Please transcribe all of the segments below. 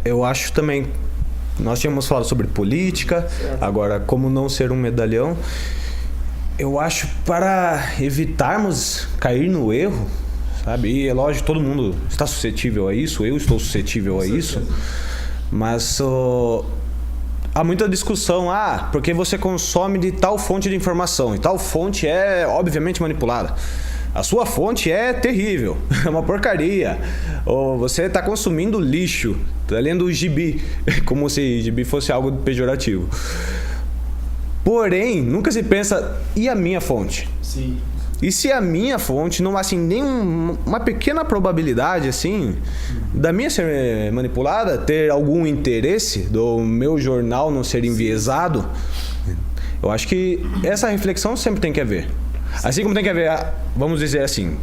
Eu acho também. Nós tínhamos falado sobre política, agora como não ser um medalhão. Eu acho para evitarmos cair no erro, sabe? E é lógico, todo mundo está suscetível a isso, eu estou suscetível a isso, mas há muita discussão, porque você consome de tal fonte de informação, e tal fonte é obviamente manipulada. A sua fonte é terrível, é uma porcaria. Ou você está consumindo lixo, está lendo o gibi, como se gibi fosse algo pejorativo. Porém, nunca se pensa, e a minha fonte? Sim. E se a minha fonte não há assim, nem uma pequena probabilidade assim, da minha ser manipulada, ter algum interesse do meu jornal não ser enviesado? Eu acho que essa reflexão sempre tem que haver. Assim como tem que haver, vamos dizer assim,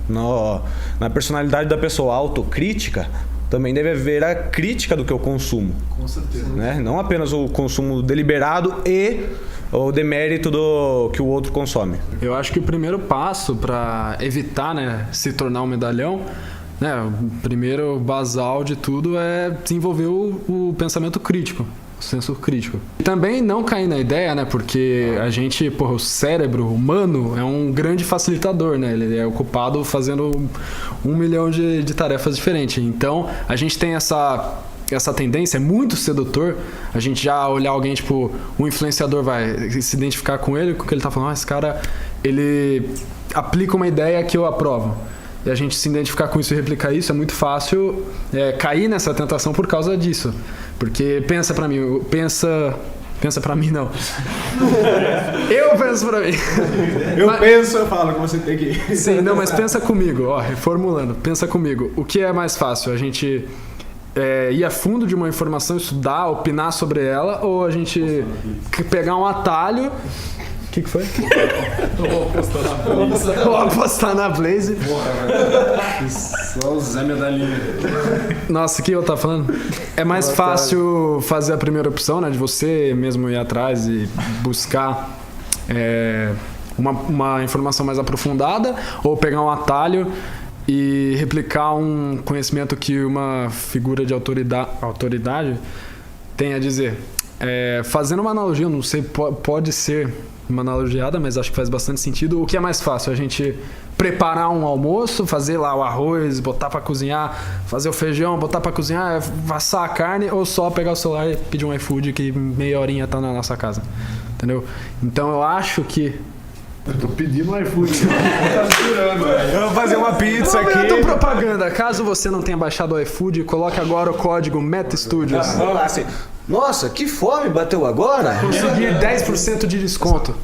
na personalidade da pessoa autocrítica, também deve haver a crítica do que eu consumo. Com certeza. Né? Não apenas o consumo deliberado e o demérito do que o outro consome. Eu acho que o primeiro passo para evitar, né, se tornar um medalhão, né, o primeiro basal de tudo é desenvolver o pensamento crítico. Senso crítico. E também não cair na ideia, né? Porque a gente, o cérebro humano é um grande facilitador, né? Ele é ocupado fazendo 1 milhão de tarefas diferentes. Então, a gente tem essa tendência, é muito sedutor, a gente já olhar alguém, tipo, um influenciador vai se identificar com ele, com o que ele tá falando, esse cara, ele aplica uma ideia que eu aprovo. E a gente se identificar com isso e replicar isso, é muito fácil cair nessa tentação por causa disso. Porque pensa pra mim não. Eu penso pra mim. Eu falo que você tem que... Sim, não, mas pensa comigo, reformulando, pensa comigo. O que é mais fácil? A gente ir a fundo de uma informação, estudar, opinar sobre ela, ou a gente pegar um atalho... O que foi? Vou apostar na Blaze. Só o Zé Medalhinha. Nossa, o que eu tava falando? É mais fácil fazer a primeira opção, né? De você mesmo ir atrás e buscar uma informação mais aprofundada, ou pegar um atalho e replicar um conhecimento que uma figura de autoridade tem a dizer. Fazendo uma analogia, não sei, pode ser uma analogiada, mas acho que faz bastante sentido. O que é mais fácil? A gente preparar um almoço, fazer lá o arroz, botar pra cozinhar, fazer o feijão, botar pra cozinhar, assar a carne, ou só pegar o celular e pedir um iFood que meia horinha tá na nossa casa, entendeu? Então eu acho que... Eu tô pedindo um iFood. Tá tirando, velho. Eu vou fazer uma pizza aqui. Eu tô propaganda. Caso você não tenha baixado o iFood, coloque agora o código MetaStudios. Vamos lá, assim. Nossa, que fome bateu agora? Conseguir 10% de desconto.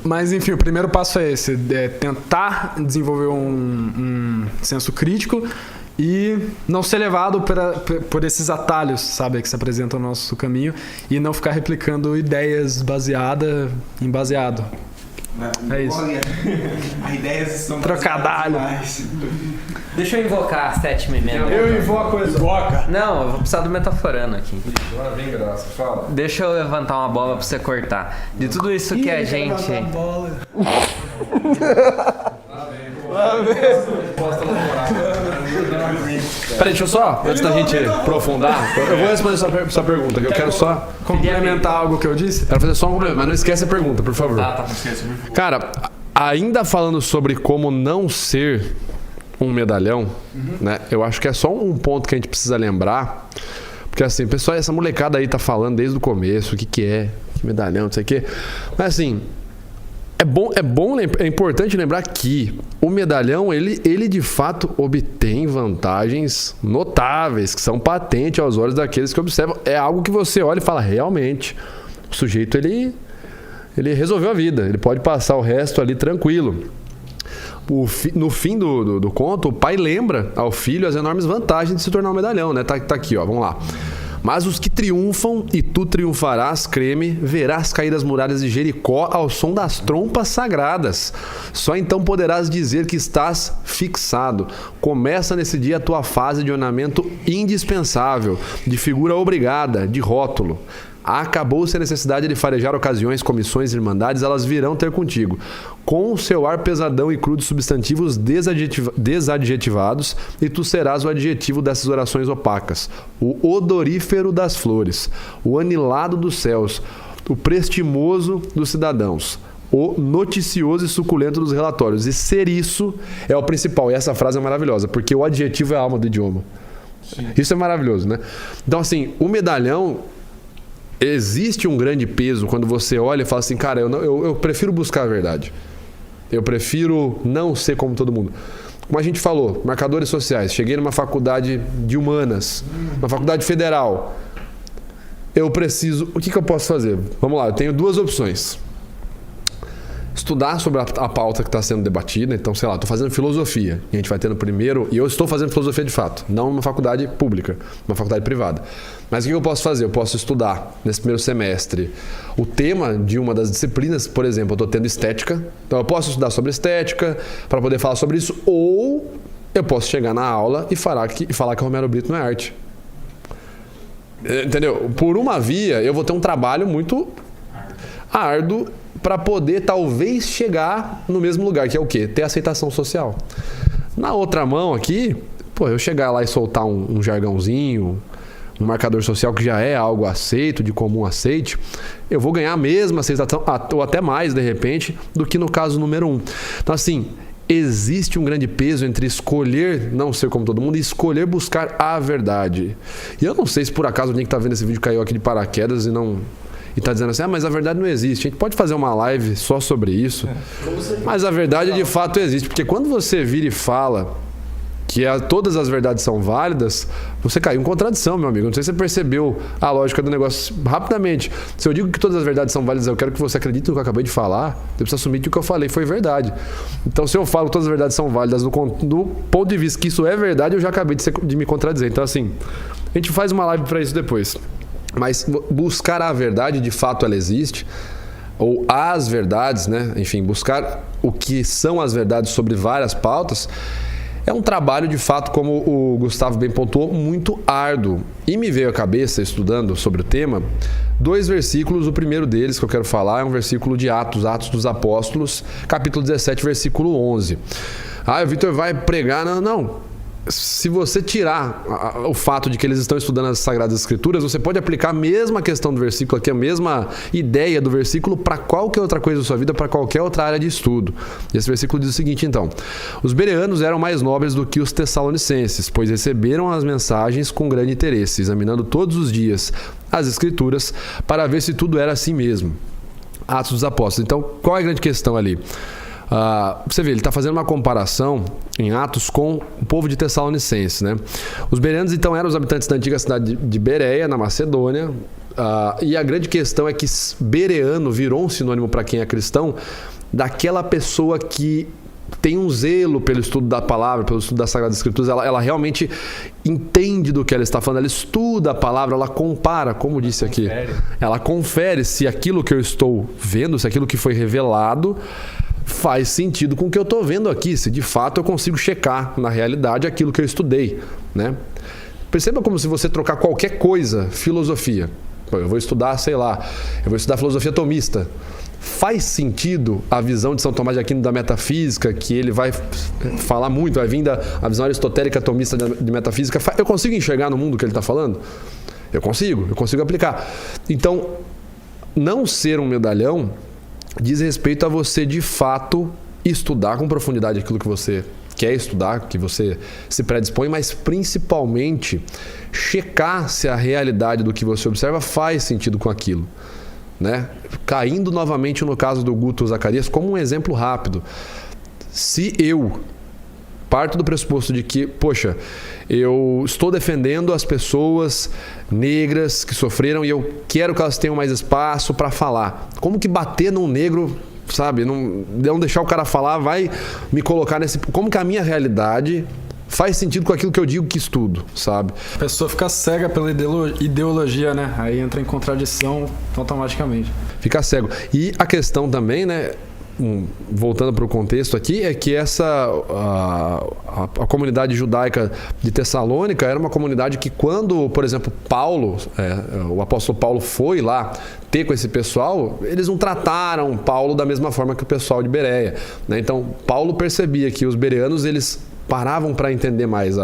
Mas enfim, o primeiro passo é esse. Tentar desenvolver um senso crítico e não ser levado por esses atalhos, sabe, que se apresentam no nosso caminho, e não ficar replicando ideias baseadas em baseado. É isso. Olha, as ideias são trocadalho. Deixa eu invocar a sétima emenda. Eu invoco a invoca. Não, eu vou precisar do metaforando aqui. Agora vem graça, fala. Deixa eu levantar uma bola pra você cortar. De tudo isso que a gente... Peraí, deixa eu só, antes da gente aprofundar, eu vou responder essa pergunta, que eu quero só complementar algo que eu disse. Quero fazer só um complemento, mas não esquece a pergunta, por favor. Tá, esquece. Cara, ainda falando sobre como não ser um medalhão, né? Eu acho que é só um ponto que a gente precisa lembrar. Porque assim, pessoal, essa molecada aí tá falando desde o começo o que é medalhão, não sei o quê. Mas assim, é importante lembrar que o medalhão, ele de fato obtém vantagens notáveis, que são patentes aos olhos daqueles que observam. É algo que você olha e fala, realmente, o sujeito, ele resolveu a vida, ele pode passar o resto ali tranquilo. No fim do conto, o pai lembra ao filho as enormes vantagens de se tornar um medalhão, né? Tá aqui, ó, vamos lá. Mas os que triunfam, e tu triunfarás, creme, verás cair as muralhas de Jericó ao som das trompas sagradas. Só então poderás dizer que estás fixado. Começa nesse dia a tua fase de ornamento indispensável, de figura obrigada, de rótulo. Acabou-se a necessidade de farejar ocasiões, comissões, irmandades, elas virão ter contigo. Com o seu ar pesadão e crudo substantivos desadjetivados, e tu serás o adjetivo dessas orações opacas, o odorífero das flores, o anilado dos céus, o prestimoso dos cidadãos, o noticioso e suculento dos relatórios. E ser isso é o principal. E essa frase é maravilhosa, porque o adjetivo é a alma do idioma. Sim. Isso é maravilhoso, né? Então, assim, o medalhão, existe um grande peso quando você olha e fala assim, cara, eu prefiro buscar a verdade. Eu prefiro não ser como todo mundo. Como a gente falou, marcadores sociais. Cheguei numa faculdade de humanas, uma faculdade federal. Eu preciso... O que eu posso fazer? Vamos lá, eu tenho duas opções. Estudar sobre a pauta que está sendo debatida. Então, sei lá, estou fazendo filosofia. E a gente vai ter no primeiro... E eu estou fazendo filosofia de fato. Não uma faculdade pública, uma faculdade privada. Mas o que eu posso fazer? Eu posso estudar nesse primeiro semestre o tema de uma das disciplinas. Por exemplo, eu estou tendo estética. Então, eu posso estudar sobre estética para poder falar sobre isso. Ou eu posso chegar na aula e falar que Romero Brito não é arte. Entendeu? Por uma via, eu vou ter um trabalho muito árduo para poder talvez chegar no mesmo lugar, que é o quê? Ter aceitação social. Na outra mão aqui, eu chegar lá e soltar um jargãozinho, um marcador social que já é algo aceito, de comum aceite, eu vou ganhar a mesma aceitação, ou até mais, de repente, do que no caso número 1. Então, assim, existe um grande peso entre escolher não ser como todo mundo e escolher buscar a verdade. E eu não sei se por acaso alguém que está vendo esse vídeo caiu aqui de paraquedas e está dizendo assim, mas a verdade não existe. A gente pode fazer uma live só sobre isso, mas a verdade de fato existe. Porque quando você vira e fala que todas as verdades são válidas, você caiu em contradição, meu amigo. Não sei se você percebeu a lógica do negócio rapidamente. Se eu digo que todas as verdades são válidas, eu quero que você acredite no que eu acabei de falar, eu preciso assumir que o que eu falei foi verdade. Então, se eu falo que todas as verdades são válidas do ponto de vista que isso é verdade, eu já acabei de me contradizer. Então, assim, a gente faz uma live para isso depois. Mas buscar a verdade, de fato, ela existe. Ou as verdades, né? Enfim, buscar o que são as verdades sobre várias pautas é um trabalho, de fato, como o Gustavo bem pontuou, muito árduo. E me veio à cabeça, estudando sobre o tema, 2 versículos. O primeiro deles que eu quero falar é um versículo de Atos dos Apóstolos, capítulo 17, versículo 11. O Vitor vai pregar... Não. Se você tirar o fato de que eles estão estudando as Sagradas Escrituras, você pode aplicar a mesma questão do versículo aqui, a mesma ideia do versículo para qualquer outra coisa da sua vida, para qualquer outra área de estudo. E esse versículo diz o seguinte, então: os bereanos eram mais nobres do que os tessalonicenses, pois receberam as mensagens com grande interesse, examinando todos os dias as Escrituras para ver se tudo era assim mesmo. Atos dos Apóstolos. Então, qual é a grande questão ali? Você vê, ele está fazendo uma comparação em Atos com o povo de Tessalonicenses, né? Os bereanos, então, eram os habitantes da antiga cidade de Bereia, na Macedônia. E a grande questão é que bereano virou um sinônimo para quem é cristão daquela pessoa que tem um zelo pelo estudo da palavra, pelo estudo das Sagradas Escrituras. Ela realmente entende do que ela está falando, ela estuda a palavra, ela compara, como disse aqui. Ela confere se aquilo que eu estou vendo, se aquilo que foi revelado faz sentido com o que eu estou vendo aqui, se de fato eu consigo checar na realidade aquilo que eu estudei, né? Perceba como se você trocar qualquer coisa, filosofia. Eu vou estudar, eu vou estudar filosofia tomista. Faz sentido a visão de São Tomás de Aquino da metafísica, que ele vai falar muito, vai vir a visão aristotélica tomista de metafísica. Eu consigo enxergar no mundo o que ele está falando? Eu consigo aplicar. Então, não ser um medalhão diz respeito a você, de fato, estudar com profundidade aquilo que você quer estudar, que você se predispõe, mas principalmente checar se a realidade do que você observa faz sentido com aquilo, né? Caindo novamente no caso do Guto Zacarias como um exemplo rápido. Se eu parto do pressuposto de que, eu estou defendendo as pessoas negras que sofreram e eu quero que elas tenham mais espaço para falar. Como que bater num negro, sabe? Não deixar o cara falar, vai me colocar nesse... Como que a minha realidade faz sentido com aquilo que eu digo que estudo, sabe? A pessoa fica cega pela ideologia, né? Aí entra em contradição automaticamente. Fica cego. E a questão também, né? voltando para o contexto aqui, é que a comunidade judaica de Tessalônica era uma comunidade que quando, por exemplo, o apóstolo Paulo foi lá ter com esse pessoal, eles não trataram Paulo da mesma forma que o pessoal de Bereia, né? Então, Paulo percebia que os bereanos, eles paravam para entender mais,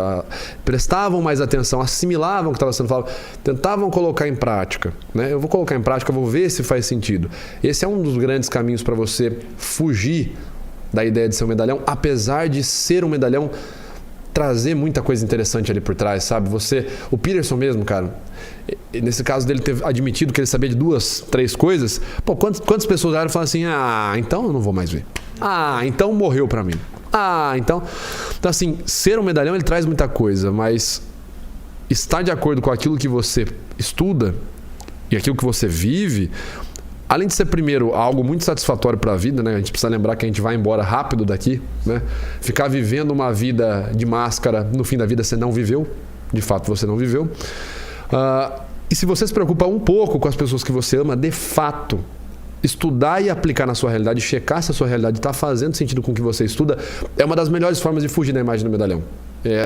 prestavam mais atenção, assimilavam o que estava sendo falado, tentavam colocar em prática, né? Eu vou colocar em prática, vou ver se faz sentido. Esse é um dos grandes caminhos para você fugir da ideia de ser um medalhão, apesar de ser um medalhão, trazer muita coisa interessante ali por trás, sabe? O Peterson mesmo, cara, nesse caso dele ter admitido que ele sabia de 2, 3 coisas, pô, quantas pessoas olharam e falaram assim, então eu não vou mais ver. Então morreu para mim. Então assim, ser um medalhão ele traz muita coisa, mas estar de acordo com aquilo que você estuda e aquilo que você vive, além de ser primeiro algo muito satisfatório para a vida, né? A gente precisa lembrar que a gente vai embora rápido daqui, né? Ficar vivendo uma vida de máscara, no fim da vida você não viveu, de fato você não viveu. E se você se preocupa um pouco com as pessoas que você ama, de fato, estudar e aplicar na sua realidade, checar se a sua realidade está fazendo sentido com o que você estuda, é uma das melhores formas de fugir da imagem do medalhão.